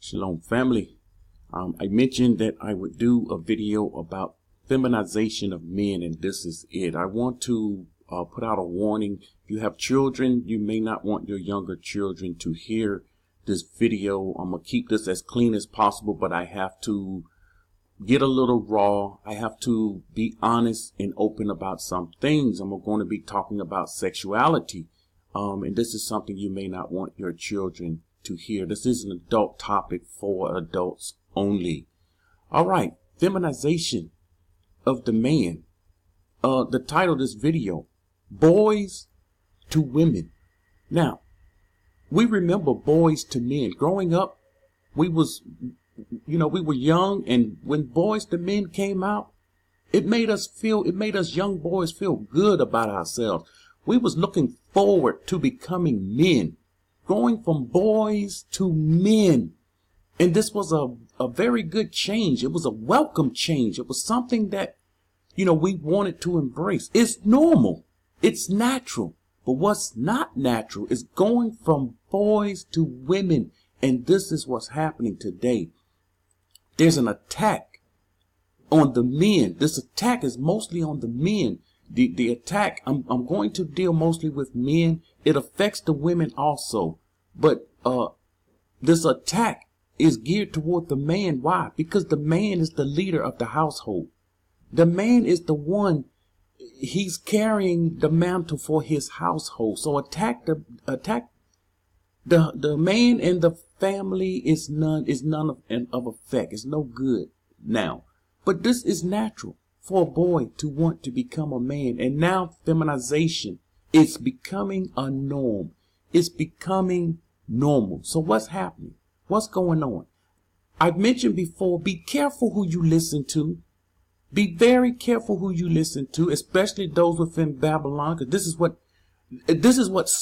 Shalom family. I mentioned that I would do a video about feminization of men, and this is it. I want to put out a warning. If you have children, you may not want your younger children to hear this video. I'm going to keep this as clean as possible, but I have to get a little raw. I have to be honest and open about some things. I'm going to be talking about sexuality, and this is something you may not want your children to hear. This is an adult topic for adults only. All right, feminization of the man. The title of this video, Boys to Women. Now, we remember Boys to Men. Growing up, we were young, and when Boys to Men came out, it made us young boys feel good about ourselves. We was looking forward to becoming men, going from boys to men. And this was a very good change. It was a welcome change. It was something that, we wanted to embrace. It's normal. It's natural. But what's not natural is going from boys to women. And this is what's happening today. There's an attack on the men. This attack is mostly on the men. The attack, I'm going to deal mostly with men. It affects the women also. But this attack is geared toward the man. Why? Because the man is the leader of the household. The man is the one, he's carrying the mantle for his household. So attack the man and the family is none of effect. It's no good now. But this is natural for a boy to want to become a man. And now feminization is becoming a norm. It's becoming normal. So what's happening? What's going on? I've mentioned before, be careful who you listen to. Be very careful who you listen to, especially those within Babylon, because this is what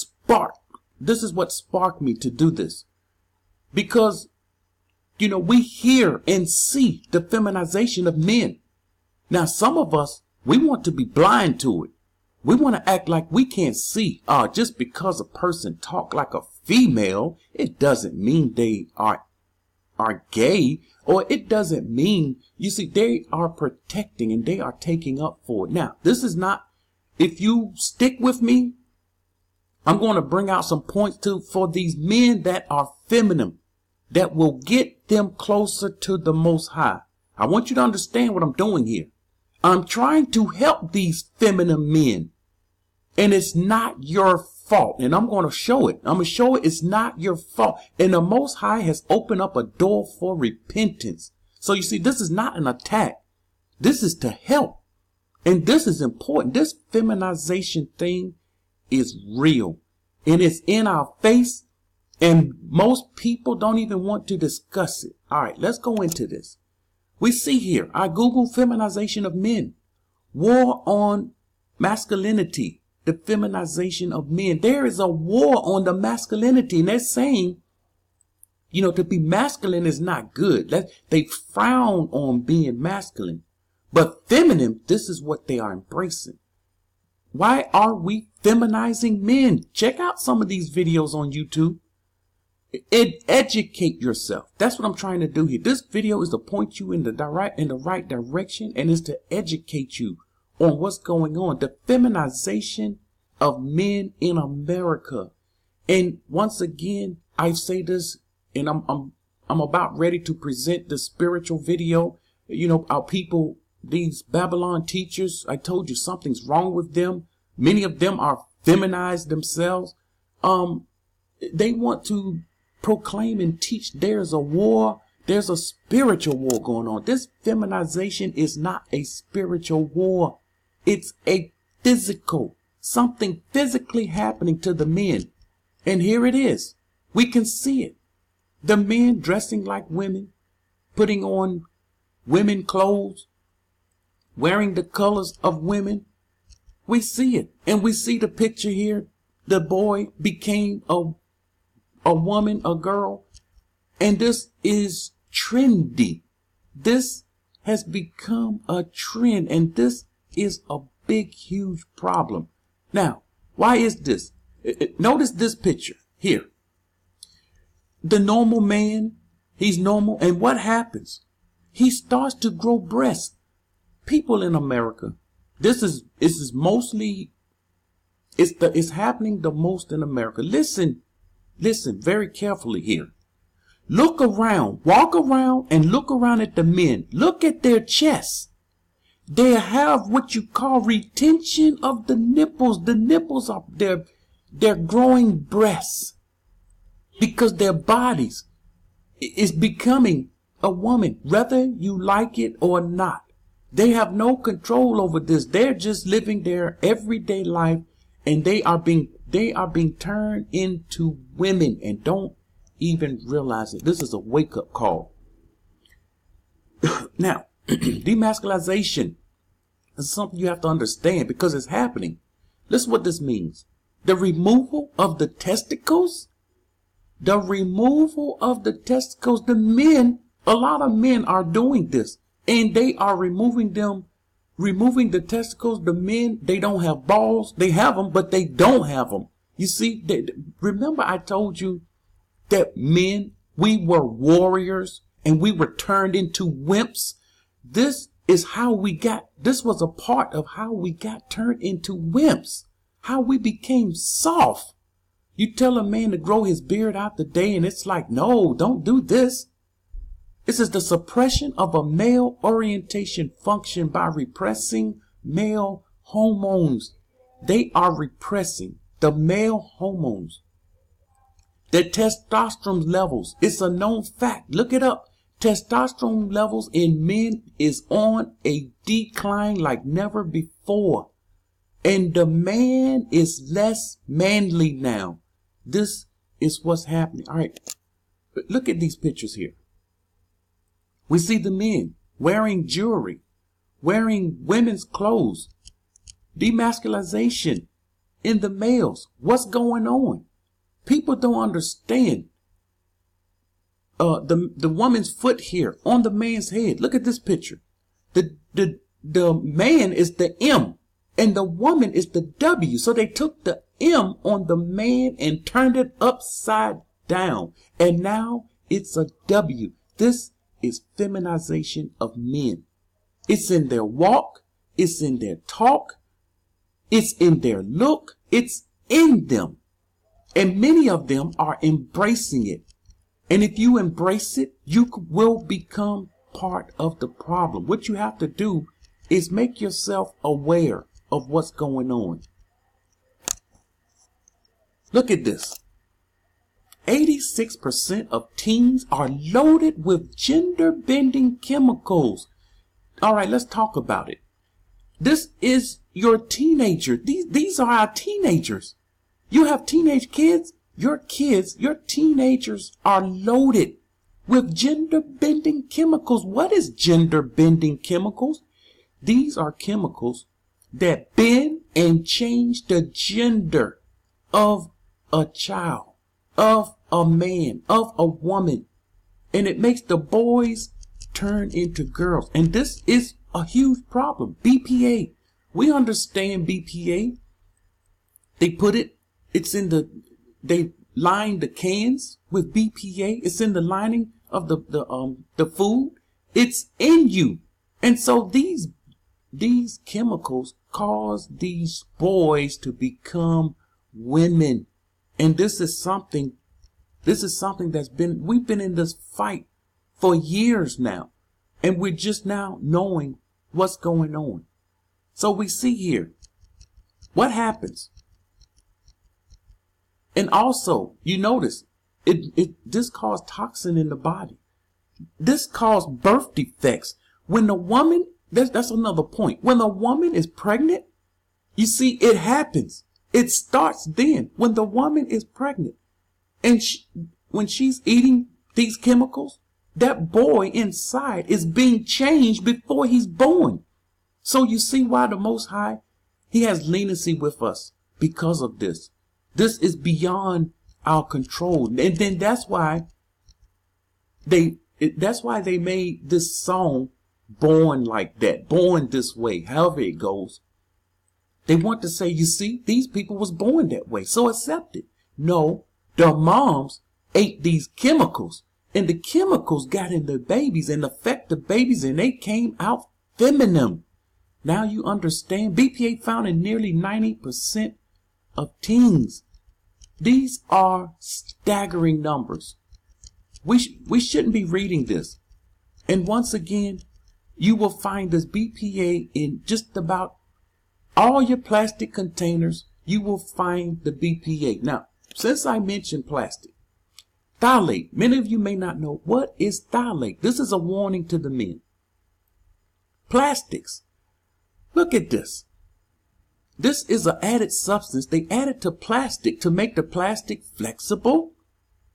sparked me to do this. Because, we hear and see the feminization of men. Now, some of us, we want to be blind to it. We want to act like we can't see. Just because a person talk like a female, it doesn't mean they are gay, or it doesn't mean, they are protecting and they are taking up for it. Now, this is not, if you stick with me, I'm going to bring out some points for these men that are feminine, that will get them closer to the Most High. I want you to understand what I'm doing here. I'm trying to help these feminine men. And it's not your fault. And I'm going to show it. I'm going to show it's not your fault. And the Most High has opened up a door for repentance. So this is not an attack. This is to help. And this is important. This feminization thing is real. And it's in our face. And most people don't even want to discuss it. All right, let's go into this. We see here, I Google feminization of men. War on masculinity. The feminization of men. There is a war on the masculinity. And they're saying, to be masculine is not good. They frown on being masculine. But feminine, this is what they are embracing. Why are we feminizing men? Check out some of these videos on YouTube. Educate yourself. That's what I'm trying to do here. This video is to point you in the right direction, and is to educate you on what's going on. The feminization of men in America. And once again, I say this, and I'm about ready to present the spiritual video. Our people, these Babylon teachers, I told you something's wrong with them. Many of them are feminized themselves. They want to proclaim and teach there's a war. There's a spiritual war going on. This feminization is not a spiritual war. It's a physical, something physically happening to the men. And here it is. We can see it. The men dressing like women, putting on women clothes, wearing the colors of women. We see it. And we see the picture here. The boy became a woman, a girl. And this is trendy. This has become a trend. And this is a big, huge problem. Now, why is this? Notice this picture here. The normal man He's normal. And what happens? He starts to grow breasts. People in America, this is mostly, it's happening the most in America. Listen very carefully here. Look around, walk around and look around at the men. Look at their chests. They have what you call retention of the nipples. The nipples are they're growing breasts because their bodies is becoming a woman, whether you like it or not. They have no control over this. They're just living their everyday life, and they are being turned into women and don't even realize it. This is a wake-up call. Now, demasculization is something you have to understand because it's happening. Listen what this means. The removal of the testicles. The removal of the testicles. The men, a lot of men are doing this. And they are removing the testicles. The men, they don't have balls. They have them, but they don't have them. You see, remember I told you that men, we were warriors and we were turned into wimps. This was a part of how we got turned into wimps, how we became soft. You tell a man to grow his beard out today and it's like, no, don't do this. This is the suppression of a male orientation function by repressing male hormones. They are repressing the male hormones. The testosterone levels, it's a known fact. Look it up. Testosterone levels in men is on a decline like never before. And the man is less manly now. This is what's happening. All right. But look at these pictures here. We see the men wearing jewelry, wearing women's clothes, demasculization in the males. What's going on? People don't understand. The woman's foot here on the man's head. Look at this picture. The man is the M and the woman is the W. So they took the M on the man and turned it upside down. And now it's a W. This is feminization of men. It's in their walk. It's in their talk. It's in their look. It's in them. And many of them are embracing it. And if you embrace it, you will become part of the problem. What you have to do is make yourself aware of what's going on. Look at this. 86% of teens are loaded with gender-bending chemicals. All right, let's talk about it. This is your teenager. These are our teenagers. You have teenage kids. Your teenagers are loaded with gender-bending chemicals. What is gender-bending chemicals? These are chemicals that bend and change the gender of a child, of a man, of a woman. And it makes the boys turn into girls. And this is a huge problem. BPA. We understand BPA. They line the cans with BPA. It's in the lining of the food. It's in you. And so these chemicals cause these boys to become women. And this is something we've been in this fight for years now. And we're just now knowing what's going on. So we see here what happens. And also, you notice, this causes toxin in the body. This causes birth defects. When the woman, that's another point. When a woman is pregnant, you see, it happens. It starts then when the woman is pregnant. And when she's eating these chemicals, that boy inside is being changed before he's born. So you see why the Most High, he has leniency with us because of this. This is beyond our control. And then that's why they made this song Born Like That, Born This Way, however it goes. They want to say, you see, these people was born that way, so accept it. No, their moms ate these chemicals And the chemicals got in the babies and affect the babies, and they came out feminine. Now you understand. BPA found in nearly 90% of teens. These are staggering numbers. We shouldn't be reading this. And once again, you will find this BPA in just about all your plastic containers. You will find the BPA. Now, since I mentioned plastic, phthalate. Many of you may not know what is phthalate. This is a warning to the men. Plastics. Look at this. This is an added substance. They added to plastic to make the plastic flexible.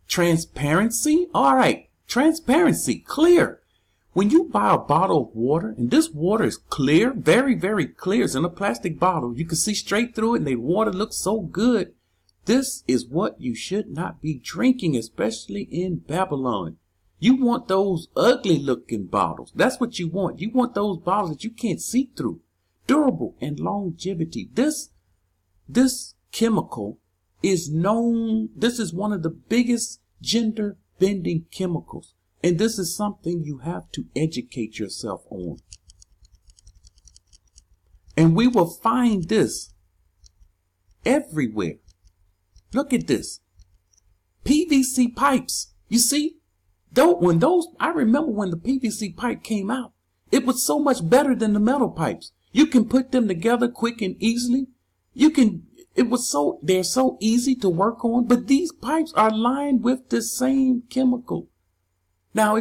Transparency. All right. Transparency. Clear. When you buy a bottle of water, and this water is clear, very, very clear. It's in a plastic bottle. You can see straight through it, and the water looks so good. This is what you should not be drinking, especially in Babylon. You want those ugly looking bottles. That's what you want. You want those bottles that you can't see through. Durable and longevity. This chemical is known. This is one of the biggest gender bending chemicals. And this is something you have to educate yourself on. And we will find this everywhere. Look at this. PVC pipes. You see, I remember when the PVC pipe came out, it was so much better than the metal pipes. You can put them together quick and easily. They're so easy to work on, but these pipes are lined with the same chemical. Now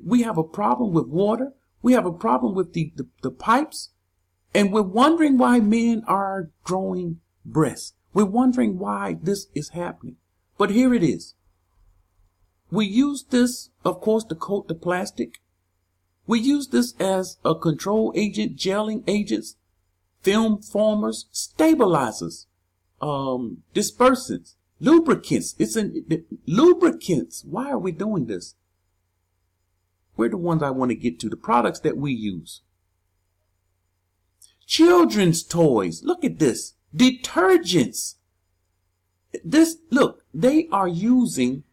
we have a problem with water. We have a problem with the pipes, and we're wondering why men are growing breasts. We're wondering why this is happening. But here it is. We use this, of course, to coat the plastic. We use this as a control agent, gelling agents, film formers, stabilizers, dispersants, lubricants. Lubricants. Why are we doing this? We're the ones I want to get to, the products that we use. Children's toys. Look at this. Detergents. Look, they are using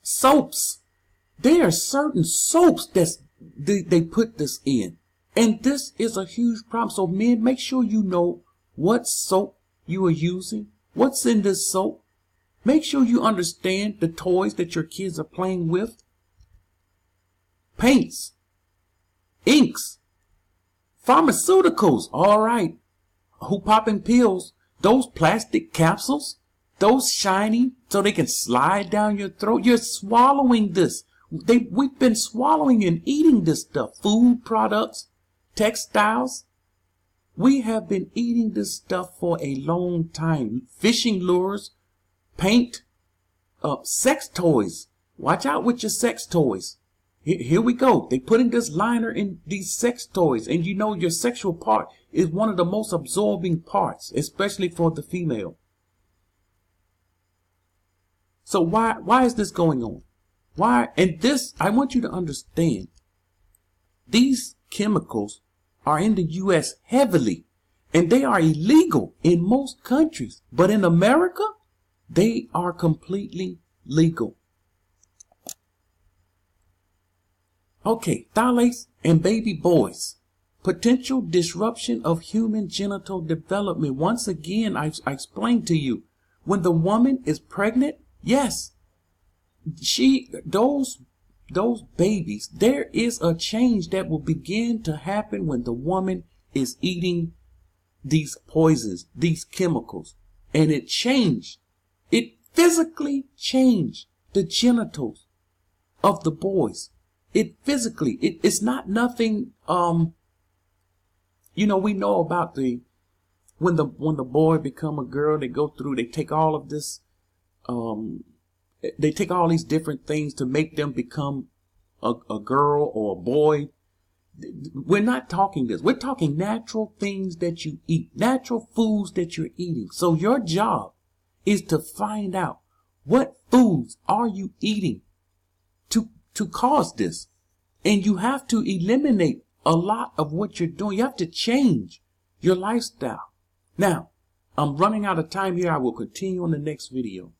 soaps. There are certain soaps they put this in. And this is a huge problem. So men, make sure you know what soap you are using. What's in this soap. Make sure you understand the toys that your kids are playing with. Paints. Inks. Pharmaceuticals. All right. Who popping pills? Those plastic capsules. Those shiny so they can slide down your throat. You're swallowing this. We've been swallowing and eating this stuff. Food products, textiles. We have been eating this stuff for a long time. Fishing lures, paint, sex toys. Watch out with your sex toys. Here we go. They're putting this liner in these sex toys. And you know your sexual part is one of the most absorbing parts, especially for the female. So why is this going on? Why? And this, I want you to understand, these chemicals are in the U.S. heavily, and they are illegal in most countries. But in America, they are completely legal. Okay, phthalates and baby boys. Potential disruption of human genital development. Once again, I explained to you, when the woman is pregnant, yes, those babies, there is a change that will begin to happen when the woman is eating these poisons, these chemicals. And it physically changed the genitals of the boys. It's not nothing, we know about when the boy become a girl, they take all of this, they take all these different things to make them become a girl or a boy. We're not talking this. We're talking natural things that you eat, natural foods that you're eating. So your job is to find out what foods are you eating to cause this. And you have to eliminate a lot of what you're doing. You have to change your lifestyle. Now, I'm running out of time here. I will continue on the next video.